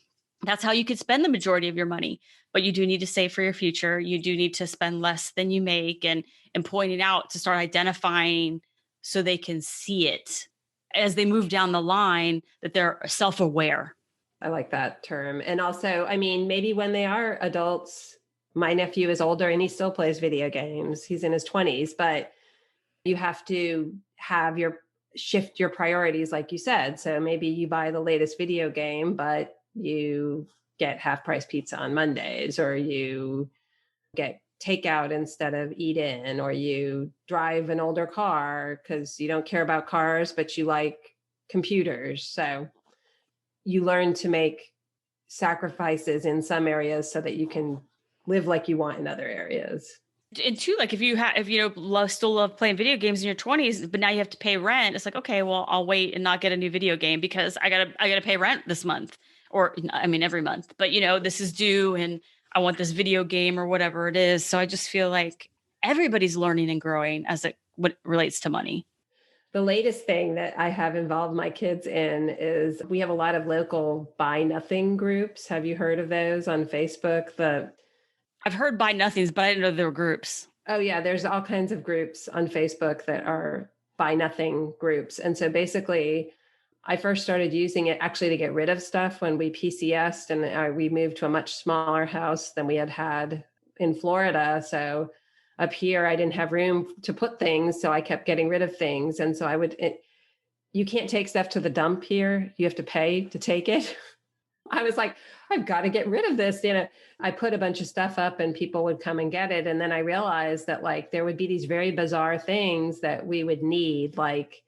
That's how you could spend the majority of your money. But you do need to save for your future. You do need to spend less than you make and pointing out to start identifying so they can see it as they move down the line, that they're self-aware. I like that term. And also, I mean, maybe when they are adults, my nephew is older and he still plays video games. He's in his 20s, but you have to shift your priorities, like you said. So maybe you buy the latest video game, but you get half price pizza on Mondays, or you get takeout instead of eat in, or you drive an older car because you don't care about cars, but you like computers. So you learn to make sacrifices in some areas so that you can live like you want in other areas. And two, like if you still love playing video games in your 20s, but now you have to pay rent, it's like, okay, well, I'll wait and not get a new video game because I gotta pay rent this month, or I mean every month. But this is due, and I want this video game or whatever it is. So I just feel like everybody's learning and growing as what relates to money. The latest thing that I have involved my kids in is we have a lot of local buy nothing groups. Have you heard of those on Facebook? I've heard buy nothings, but I didn't know there were groups. Oh yeah, there's all kinds of groups on Facebook that are buy nothing groups. And so basically, I first started using it actually to get rid of stuff when we PCS'd, and we moved to a much smaller house than we had in Florida. So up here, I didn't have room to put things. So I kept getting rid of things. And so you can't take stuff to the dump here. You have to pay to take it. I was like, I've got to get rid of this. I put a bunch of stuff up and people would come and get it. And then I realized that there would be these very bizarre things that we would need. Like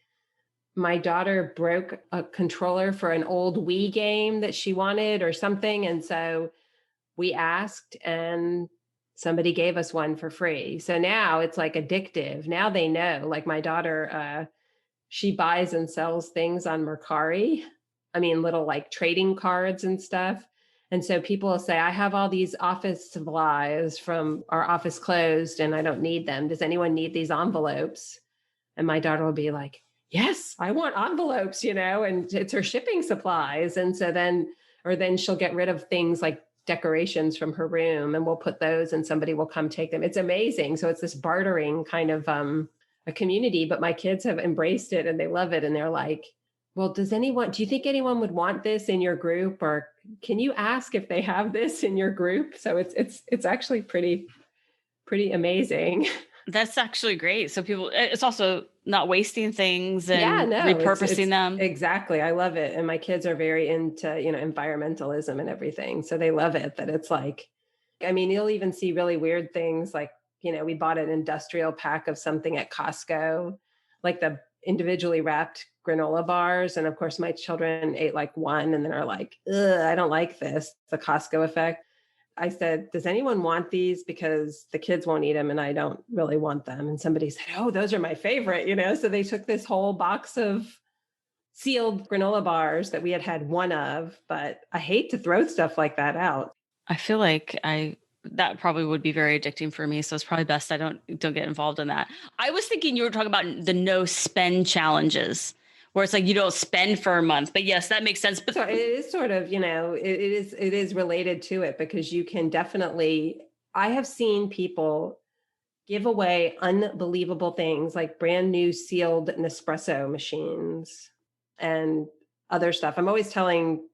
my daughter broke a controller for an old Wii game that she wanted or something. And so we asked and somebody gave us one for free. So now it's like addictive. Now they know, like my daughter, she buys and sells things on Mercari. I mean, little like trading cards and stuff. And so people will say, I have all these office supplies from our office closed and I don't need them. Does anyone need these envelopes? And my daughter will be like, yes, I want envelopes, and it's her shipping supplies. And so then she'll get rid of things like decorations from her room and we'll put those and somebody will come take them. It's amazing. So it's this bartering kind of a community, but my kids have embraced it and they love it. And they're like, well, do you think anyone would want this in your group? Or can you ask if they have this in your group? So it's actually pretty amazing. That's actually great. So it's also not wasting things and repurposing it's, them. Exactly. I love it. And my kids are very into, environmentalism and everything. So they love it that it's like, I mean, you'll even see really weird things like, we bought an industrial pack of something at Costco, like the individually wrapped granola bars. And of course, my children ate like one and then are like, ugh, I don't like this. The Costco effect. I said, does anyone want these? Because the kids won't eat them and I don't really want them. And somebody said, oh, those are my favorite, So they took this whole box of sealed granola bars that we had one of, but I hate to throw stuff like that out. I feel like that probably would be very addicting for me. So it's probably best I don't get involved in that. I was thinking you were talking about the no spend challenges, where it's like you don't spend for a month. But yes, that makes sense. But so it is sort of, it is related to it because you can definitely, I have seen people give away unbelievable things like brand new sealed Nespresso machines and other stuff. I'm always telling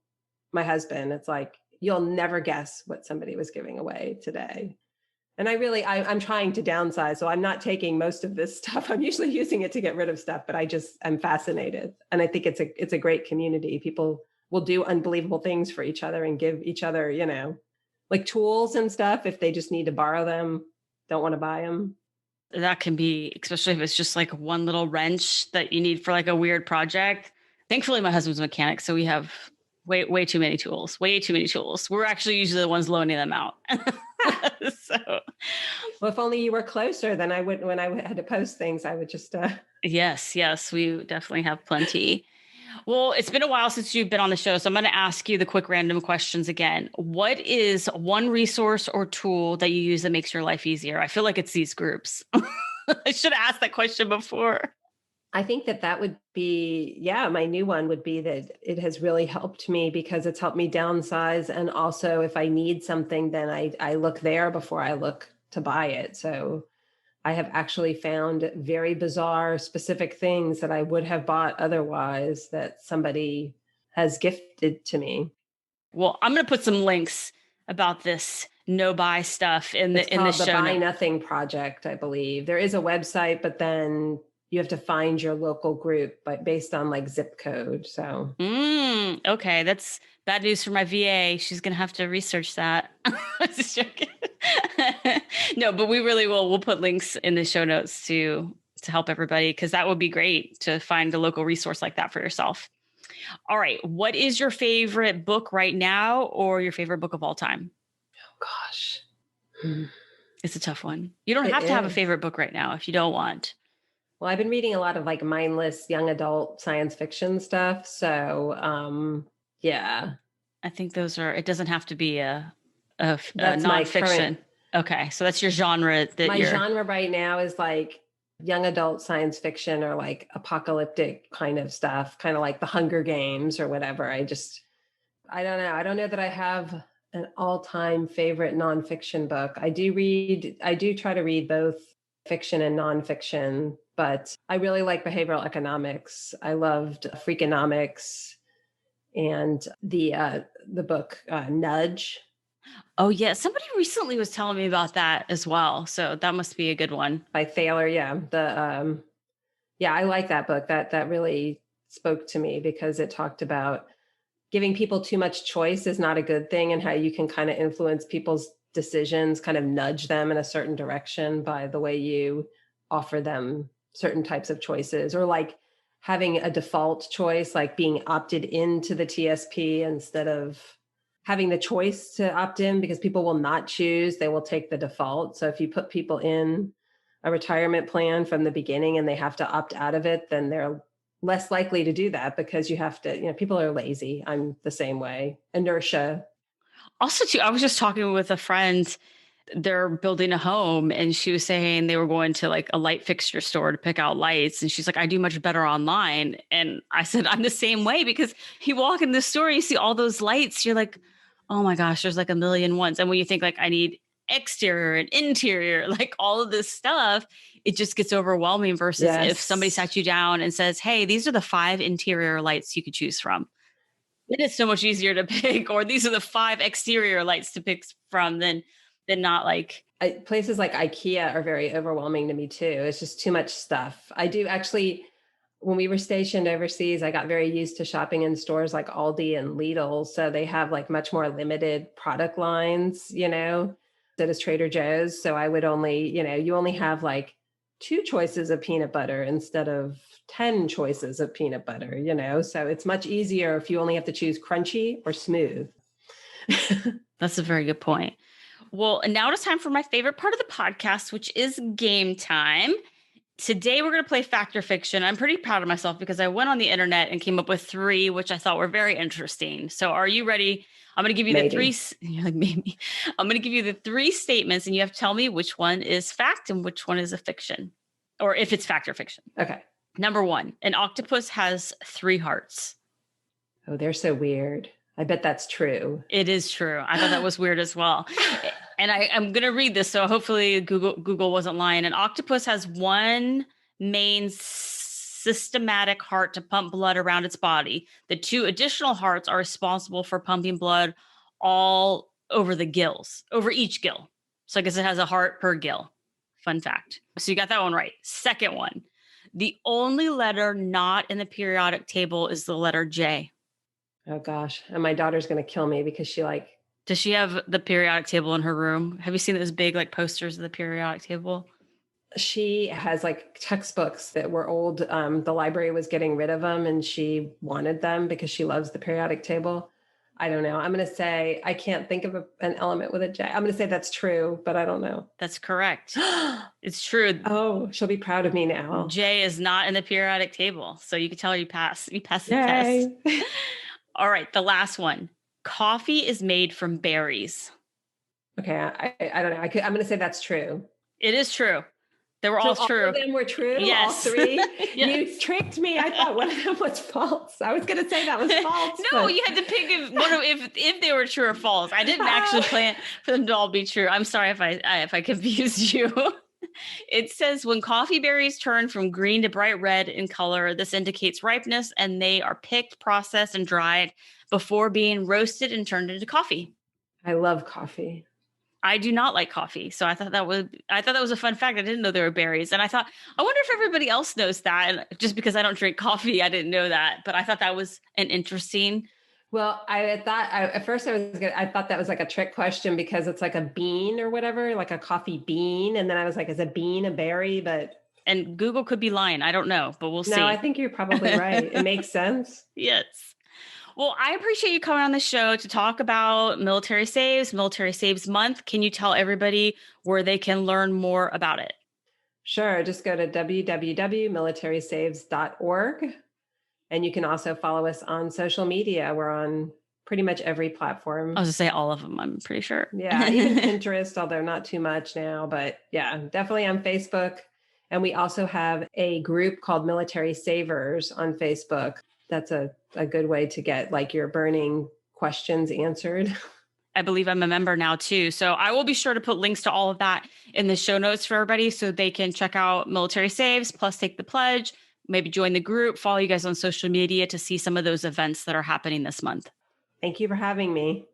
my husband, it's like, you'll never guess what somebody was giving away today. And I'm trying to downsize. So I'm not taking most of this stuff. I'm usually using it to get rid of stuff, but I'm fascinated. And I think it's a great community. People will do unbelievable things for each other and give each other, like tools and stuff if they just need to borrow them. don't want to buy them. That can be, especially if it's just like one little wrench that you need for like a weird project. Thankfully, my husband's a mechanic, so we have way too many tools. Way too many tools. We're actually usually the ones loaning them out. So, Well, if only you were closer, then I would, when I had to post things, I would just, yes, we definitely have plenty. Well, it's been a while since you've been on the show, so I'm going to ask you the quick random questions again. What is one resource or tool that you use that makes your life easier? I feel like it's these groups. I should have asked that question before. I think that that would be, yeah, my new one would be that it has really helped me because it's helped me downsize. And also if I need something, then I look there before I look to buy it. So I have actually found very bizarre, specific things that I would have bought otherwise that somebody has gifted to me. Well, I'm going to put some links about this no buy stuff in It's the called the show Buy notes. Nothing Project, I believe. There is a website, but then you have to find your local group, but based on like zip code. So Okay, that's bad news for my VA. She's gonna have to research that. Just joking. No, but we really will. We'll put links in the show notes to help everybody because that would be great to find a local resource like that for yourself. All right, what is your favorite book right now, or your favorite book of all time? gosh. It's a tough one. You don't It have to have a is. favorite book right now if you don't want. Well, I've been reading a lot of like mindless young adult science fiction stuff. So, yeah, I think those are. It doesn't have to be a that's my current, nonfiction. Okay, so that's your genre that my you're. genre right now is like young adult science fiction or like apocalyptic kind of stuff, kind of like the Hunger Games or whatever. I don't know. I don't know that I have an all-time favorite nonfiction book. I do try to read both fiction and nonfiction, but I really like behavioral economics. I loved Freakonomics and the book Nudge Oh yeah, somebody recently was telling me about that as well. So that must be a good one. by Thaler. Yeah, yeah, I like that book. That really spoke to me because it talked about giving people too much choice is not a good thing and how you can kind of influence people's decisions, kind of nudge them in a certain direction by the way you offer them certain types of choices, or like having a default choice, like being opted into the TSP instead of having the choice to opt in, because people will not choose, they will take the default. So if you put people in a retirement plan from the beginning and they have to opt out of it, then they're less likely to do that because you have to, people are lazy. I'm the same way. Inertia. Also, too, I was just talking with a friend. They're building a home, and she was saying they were going to like a light fixture store to pick out lights. And she's like, I do much better online. And I said, I'm the same way because you walk in the store, you see all those lights, you're like, oh my gosh, there's like a million ones. And when you think like I need exterior and interior, like all of this stuff, it just gets overwhelming versus if somebody Yes. sat you down and says, hey, these are the 5 interior lights you could choose from. It is so much easier to pick, or these are the 5 exterior lights to pick from than not like. Places like IKEA are very overwhelming to me too. It's just too much stuff. I do actually, when we were stationed overseas, I got very used to shopping in stores like Aldi and Lidl. So they have like much more limited product lines, that is Trader Joe's. So I would only, you only have like 2 choices of peanut butter instead of 10 choices of peanut butter, So it's much easier if you only have to choose crunchy or smooth. That's a very good point. Well, and now it's time for my favorite part of the podcast, which is game time. Today, we're going to play Fact or Fiction. I'm pretty proud of myself because I went on the internet and came up with 3, which I thought were very interesting. So, are you ready? I'm going to give you the Maybe. 3. You're like, maybe. I'm going to give you the 3 statements, and you have to tell me which one is fact and which one is a fiction, or if it's fact or fiction. Okay. Number 1, an octopus has 3 hearts. Oh, they're so weird. I bet that's true. It is true. I thought that was weird as well. And I'm going to read this, so hopefully Google wasn't lying. An octopus has one main systematic heart to pump blood around its body. The 2 additional hearts are responsible for pumping blood all over the gills, over each gill. So I guess it has a heart per gill. Fun fact. So you got that one right. Second one. The only letter not in the periodic table is the letter J. Oh gosh. And my daughter's going to kill me because she like Does she have the periodic table in her room? Have you seen those big like posters of the periodic table? She has like textbooks that were old. The library was getting rid of them and she wanted them because she loves the periodic table. I don't know. I'm going to say, I can't think of an element with a J. I'm going to say that's true, but I don't know. That's correct. It's true. Oh, she'll be proud of me now. J is not in the periodic table. So you can tell you passed the Yay. test. All right. The last one. Coffee is made from berries. Okay. I don't know. I'm going to say that's true. It is true. They were all true. All of them were true? Yes. All three? Yes. You tricked me. I thought one of them was false. I was going to say that was false. No, you had to pick if they were true or false. I didn't actually plan for them to all be true. I'm sorry if I confused you. It says when coffee berries turn from green to bright red in color, this indicates ripeness, and they are picked, processed, and dried before being roasted and turned into coffee. I love coffee. I do not like coffee. So I thought that was a fun fact. I didn't know there were berries. And I thought, I wonder if everybody else knows that. And just because I don't drink coffee, I didn't know that. But I thought that was an interesting. Well, I thought that was like a trick question because it's like a bean or whatever, like a coffee bean. And then I was like, is a bean a berry? And Google could be lying. I don't know, but we'll see. No, I think you're probably right. It makes sense. Yes. Well, I appreciate you coming on the show to talk about Military Saves Month. Can you tell everybody where they can learn more about it? Sure. Just go to www.militarysaves.org. And you can also follow us on social media. We're on pretty much every platform. I was going to say all of them, I'm pretty sure. Yeah, even Pinterest, although not too much now. But yeah, definitely on Facebook. And we also have a group called Military Savers on Facebook. That's a good way to get like your burning questions answered. I believe I'm a member now too. So I will be sure to put links to all of that in the show notes for everybody so they can check out Military Saves, plus take the pledge, maybe join the group, follow you guys on social media to see some of those events that are happening this month. Thank you for having me.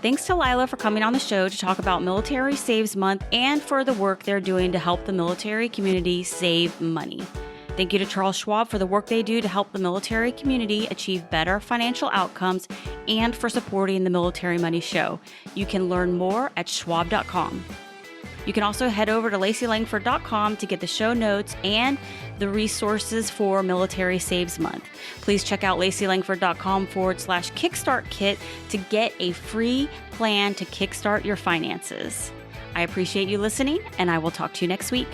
Thanks to Lila for coming on the show to talk about Military Saves Month and for the work they're doing to help the military community save money. Thank you to Charles Schwab for the work they do to help the military community achieve better financial outcomes and for supporting the Military Money Show. You can learn more at schwab.com. You can also head over to lacylangford.com to get the show notes and the resources for Military Saves Month. Please check out lacylangford.com/kickstart kit to get a free plan to kickstart your finances. I appreciate you listening, and I will talk to you next week.